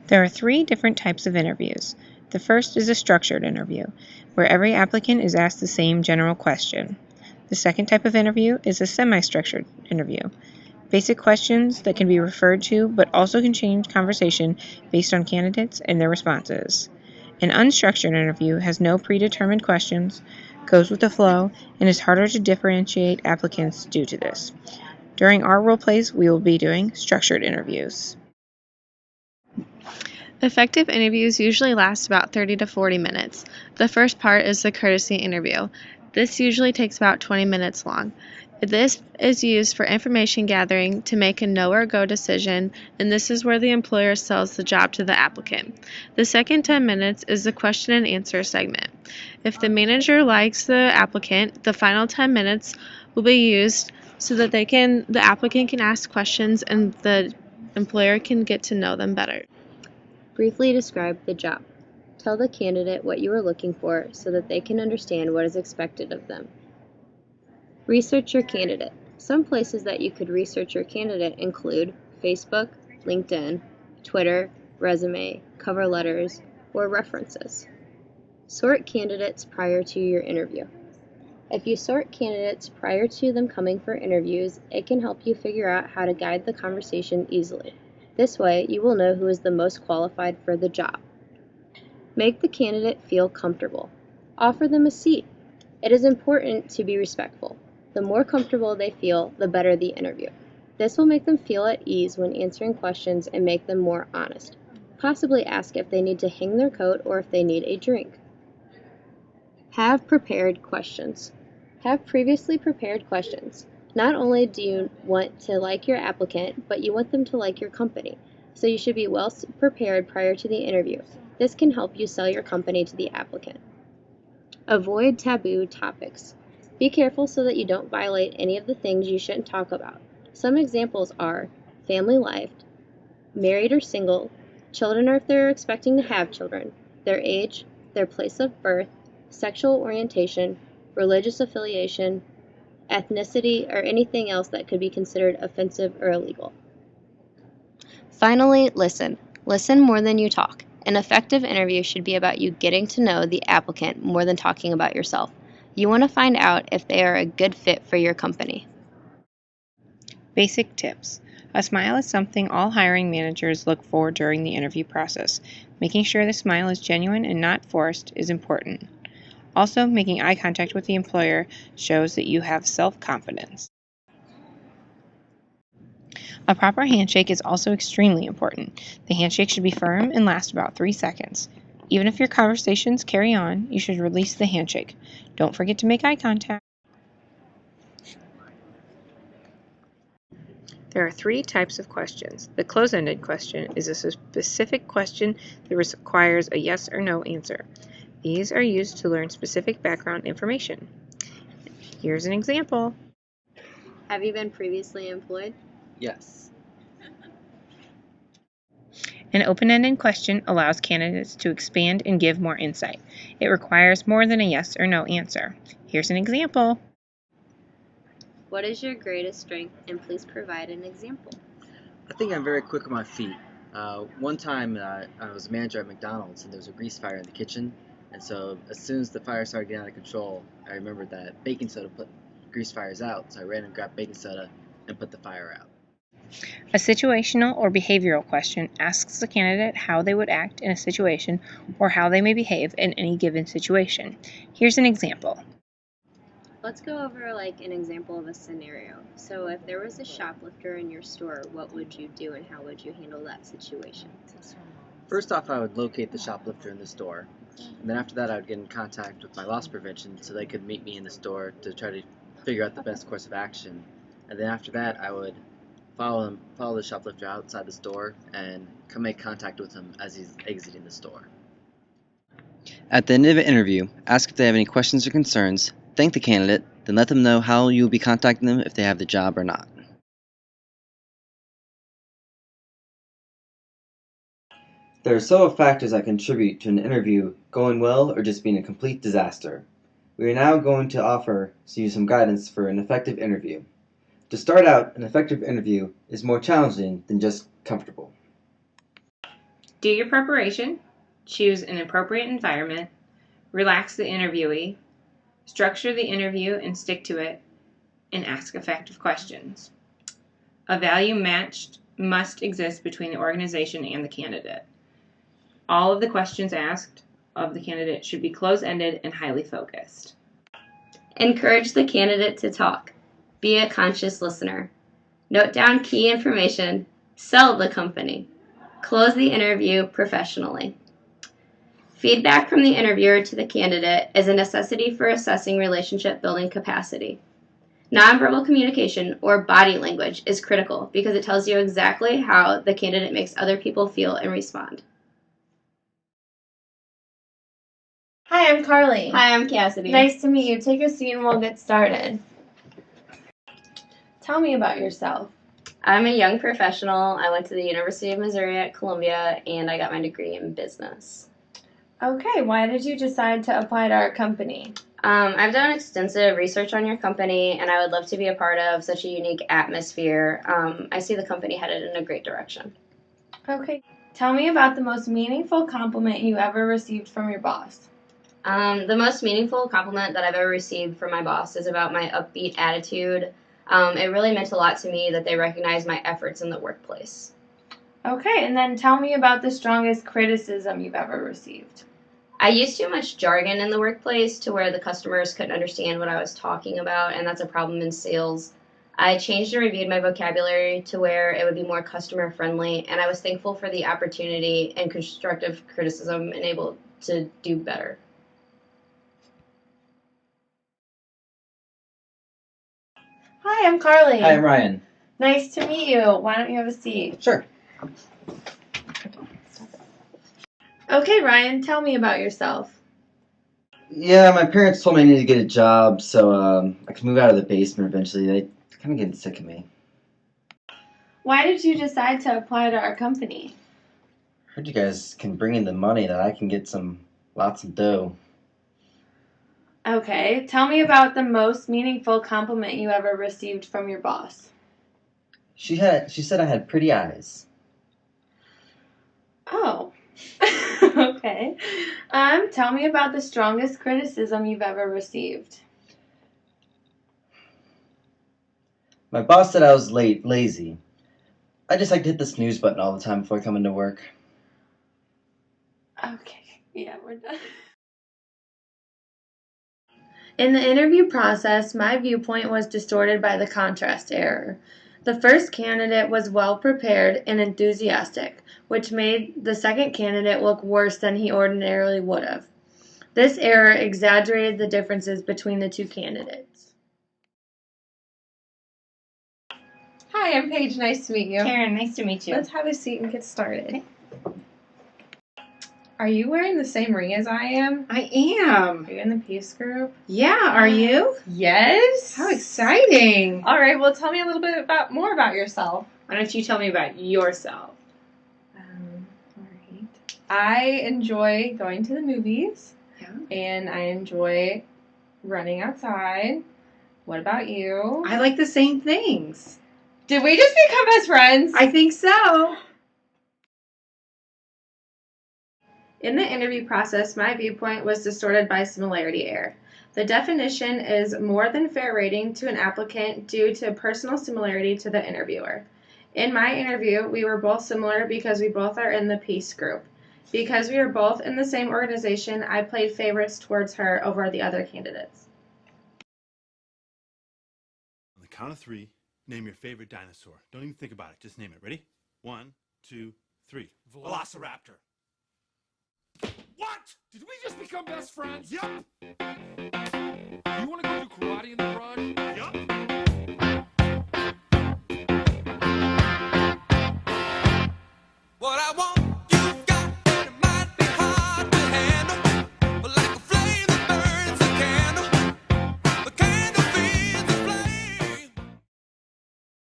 There are three different types of interviews. The first is a structured interview, where every applicant is asked the same general question. The second type of interview is a semi-structured interview. Basic questions that can be referred to but also can change conversation based on candidates and their responses. An unstructured interview has no predetermined questions, goes with the flow, and is harder to differentiate applicants due to this. During our role plays, we will be doing structured interviews. Effective interviews usually last about 30 to 40 minutes. The first part is the courtesy interview. This usually takes about 20 minutes long. This is used for information gathering to make a no or go decision, and this is where the employer sells the job to the applicant. The second 10 minutes is the question and answer segment. If the manager likes the applicant, the final 10 minutes will be used so that the applicant can ask questions and the employer can get to know them better. Briefly describe the job. Tell the candidate what you are looking for so that they can understand what is expected of them. Research your candidate. Some places that you could research your candidate include Facebook, LinkedIn, Twitter, resume, cover letters, or references. Sort candidates prior to your interview. If you sort candidates prior to them coming for interviews, it can help you figure out how to guide the conversation easily. This way, you will know who is the most qualified for the job. Make the candidate feel comfortable. Offer them a seat. It is important to be respectful. The more comfortable they feel, the better the interview. This will make them feel at ease when answering questions and make them more honest. Possibly ask if they need to hang their coat or if they need a drink. Have prepared questions. Have previously prepared questions. Not only do you want to like your applicant, but you want them to like your company. So you should be well prepared prior to the interview. This can help you sell your company to the applicant. Avoid taboo topics. Be careful so that you don't violate any of the things you shouldn't talk about. Some examples are family life, married or single, children or if they're expecting to have children, their age, their place of birth, sexual orientation, religious affiliation, ethnicity, or anything else that could be considered offensive or illegal. Finally, listen. Listen more than you talk. An effective interview should be about you getting to know the applicant more than talking about yourself. You want to find out if they are a good fit for your company. Basic tips. A smile is something all hiring managers look for during the interview process. Making sure the smile is genuine and not forced is important. Also, making eye contact with the employer shows that you have self-confidence. A proper handshake is also extremely important. The handshake should be firm and last about 3 seconds. Even if your conversations carry on, you should release the handshake. Don't forget to make eye contact. There are three types of questions. The close-ended question is a specific question that requires a yes or no answer. These are used to learn specific background information. Here's an example. Have you been previously employed? Yes. An open-ended question allows candidates to expand and give more insight. It requires more than a yes or no answer. Here's an example. What is your greatest strength, and please provide an example? I think I'm very quick on my feet. One time I was a manager at McDonald's and there was a grease fire in the kitchen, and so as soon as the fire started getting out of control, I remembered that baking soda put grease fires out, so I ran and grabbed baking soda and put the fire out. A situational or behavioral question asks the candidate how they would act in a situation or how they may behave in any given situation. Here's an example. Let's go over an example of a scenario. So if there was a shoplifter in your store, what would you do and how would you handle that situation? First off, I would locate the shoplifter in the store, and then after that I would get in contact with my loss prevention so they could meet me in the store to try to figure out the best course of action. And then after that I would follow the shoplifter outside the store and make contact with him as he's exiting the store. At the end of the interview, ask if they have any questions or concerns, thank the candidate, then let them know how you will be contacting them if they have the job or not. There are several factors that contribute to an interview going well or just being a complete disaster. We are now going to offer you some guidance for an effective interview. To start out, an effective interview is more challenging than just comfortable. Do your preparation, choose an appropriate environment, relax the interviewee, structure the interview and stick to it, and ask effective questions. A value match must exist between the organization and the candidate. All of the questions asked of the candidate should be close-ended and highly focused. Encourage the candidate to talk. Be a conscious listener. Note down key information. Sell the company. Close the interview professionally. Feedback from the interviewer to the candidate is a necessity for assessing relationship building capacity. Nonverbal communication, or body language, is critical because it tells you exactly how the candidate makes other people feel and respond. Hi, I'm Carly. Hi, I'm Cassidy. Nice to meet you. Take a seat and we'll get started. Tell me about yourself. I'm a young professional. I went to the University of Missouri at Columbia, and I got my degree in business. Okay, why did you decide to apply to our company? I've done extensive research on your company, and I would love to be a part of such a unique atmosphere. I see the company headed in a great direction. Okay, tell me about the most meaningful compliment you ever received from your boss. The most meaningful compliment that I've ever received from my boss is about my upbeat attitude. It really meant a lot to me that they recognized my efforts in the workplace. Okay, and then tell me about the strongest criticism you've ever received. I used too much jargon in the workplace to where the customers couldn't understand what I was talking about, and that's a problem in sales. I changed and reviewed my vocabulary to where it would be more customer friendly, and I was thankful for the opportunity and constructive criticism and able to do better. Hi, I'm Carly. Hi, I'm Ryan. Nice to meet you. Why don't you have a seat? Sure. Okay, Ryan, tell me about yourself. Yeah, my parents told me I needed to get a job so I could move out of the basement eventually. They kind of getting sick of me. Why did you decide to apply to our company? Heard you guys can bring in the money that I can get lots of dough. Okay, tell me about the most meaningful compliment you ever received from your boss. She said I had pretty eyes. Oh. Okay. Tell me about the strongest criticism you've ever received. My boss said I was lazy. I just like to hit the snooze button all the time before I come into work. Okay, yeah, we're done. In the interview process, my viewpoint was distorted by the contrast error. The first candidate was well prepared and enthusiastic, which made the second candidate look worse than he ordinarily would have. This error exaggerated the differences between the two candidates. Hi, I'm Paige. Nice to meet you. Karen, nice to meet you. Let's have a seat and get started. Okay. Are you wearing the same ring as I am? I am. Are you in the peace group? Yeah, are you? Yes. How exciting. All right, well, tell me a little bit more about yourself. Why don't you tell me about yourself? All right. I enjoy going to the movies. Yeah. And I enjoy running outside. What about you? I like the same things. Did we just become best friends? I think so. In the interview process, my viewpoint was distorted by similarity error. The definition is more than fair rating to an applicant due to personal similarity to the interviewer. In my interview, we were both similar because we both are in the peace group. Because we are both in the same organization, I played favorites towards her over the other candidates. On the count of three, name your favorite dinosaur. Don't even think about it. Just name it. Ready? 1, 2, 3. Velociraptor. What? Did we just become best friends? Yep. You want to go do karate in the